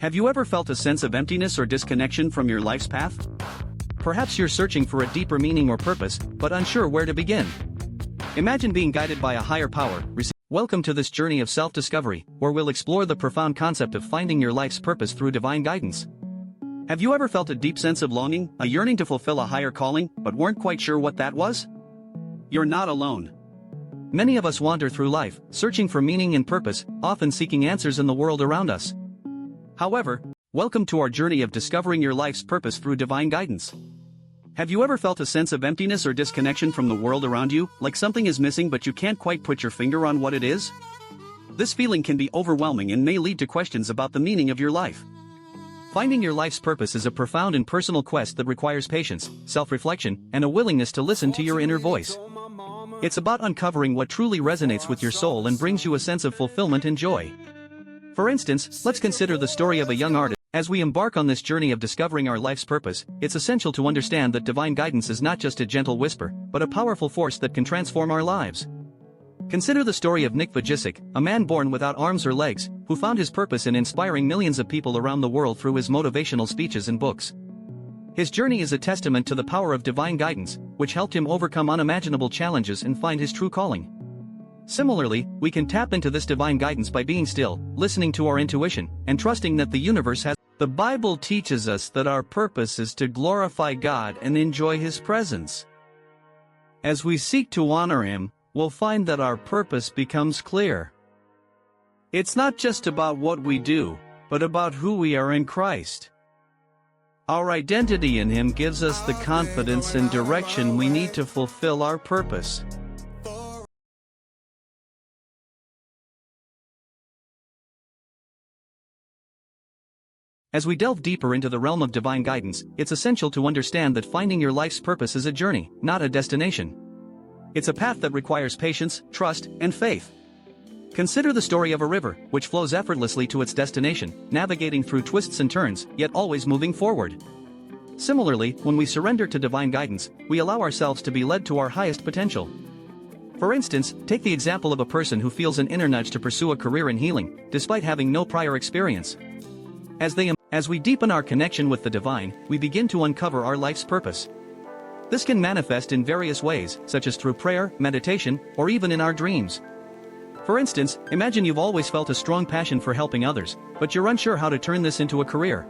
Have you ever felt a sense of emptiness or disconnection from your life's path? Perhaps you're searching for a deeper meaning or purpose, but unsure where to begin. Imagine being guided by a higher power. Welcome to this journey of self-discovery, where we'll explore the profound concept of finding your life's purpose through divine guidance. Have you ever felt a deep sense of longing, a yearning to fulfill a higher calling, but weren't quite sure what that was? You're not alone. Many of us wander through life, searching for meaning and purpose, often seeking answers in the world around us. However, welcome to our journey of discovering your life's purpose through divine guidance. Have you ever felt a sense of emptiness or disconnection from the world around you, like something is missing but you can't quite put your finger on what it is? This feeling can be overwhelming and may lead to questions about the meaning of your life. Finding your life's purpose is a profound and personal quest that requires patience, self-reflection, and a willingness to listen to your inner voice. It's about uncovering what truly resonates with your soul and brings you a sense of fulfillment and joy. For instance, let's consider the story of a young artist. As we embark on this journey of discovering our life's purpose, it's essential to understand that divine guidance is not just a gentle whisper, but a powerful force that can transform our lives. Consider the story of Nick Vujicic, a man born without arms or legs, who found his purpose in inspiring millions of people around the world through his motivational speeches and books. His journey is a testament to the power of divine guidance, which helped him overcome unimaginable challenges and find his true calling. Similarly, we can tap into this divine guidance by being still, listening to our intuition, and trusting that the universe has. The Bible teaches us that our purpose is to glorify God and enjoy His presence. As we seek to honor Him, we'll find that our purpose becomes clear. It's not just about what we do, but about who we are in Christ. Our identity in Him gives us the confidence and direction we need to fulfill our purpose. As we delve deeper into the realm of divine guidance, it's essential to understand that finding your life's purpose is a journey, not a destination. It's a path that requires patience, trust, and faith. Consider the story of a river, which flows effortlessly to its destination, navigating through twists and turns, yet always moving forward. Similarly, when we surrender to divine guidance, we allow ourselves to be led to our highest potential. For instance, take the example of a person who feels an inner nudge to pursue a career in healing, despite having no prior experience. As we deepen our connection with the divine, we begin to uncover our life's purpose. This can manifest in various ways, such as through prayer, meditation, or even in our dreams. For instance, imagine you've always felt a strong passion for helping others, but you're unsure how to turn this into a career.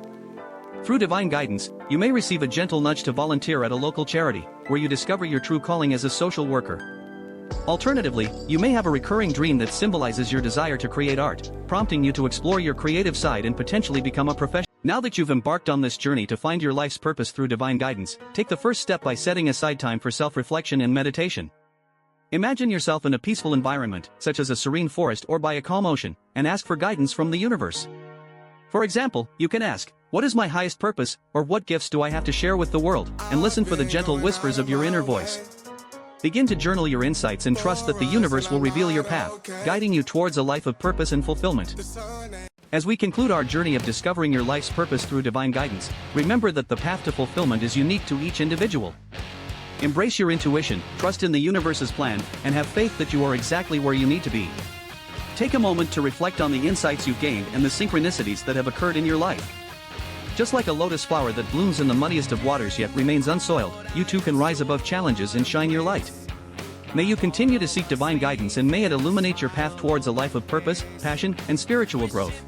Through divine guidance, you may receive a gentle nudge to volunteer at a local charity, where you discover your true calling as a social worker. Alternatively, you may have a recurring dream that symbolizes your desire to create art, prompting you to explore your creative side and potentially become a professional. Now that you've embarked on this journey to find your life's purpose through divine guidance, take the first step by setting aside time for self-reflection and meditation. Imagine yourself in a peaceful environment, such as a serene forest or by a calm ocean, and ask for guidance from the universe. For example, you can ask, "What is my highest purpose?" or "What gifts do I have to share with the world?" and listen for the gentle whispers of your inner voice. Begin to journal your insights and trust that the universe will reveal your path, guiding you towards a life of purpose and fulfillment. As we conclude our journey of discovering your life's purpose through divine guidance, remember that the path to fulfillment is unique to each individual. Embrace your intuition, trust in the universe's plan, and have faith that you are exactly where you need to be. Take a moment to reflect on the insights you've gained and the synchronicities that have occurred in your life. Just like a lotus flower that blooms in the muddiest of waters yet remains unsoiled, you too can rise above challenges and shine your light. May you continue to seek divine guidance, and may it illuminate your path towards a life of purpose, passion, and spiritual growth.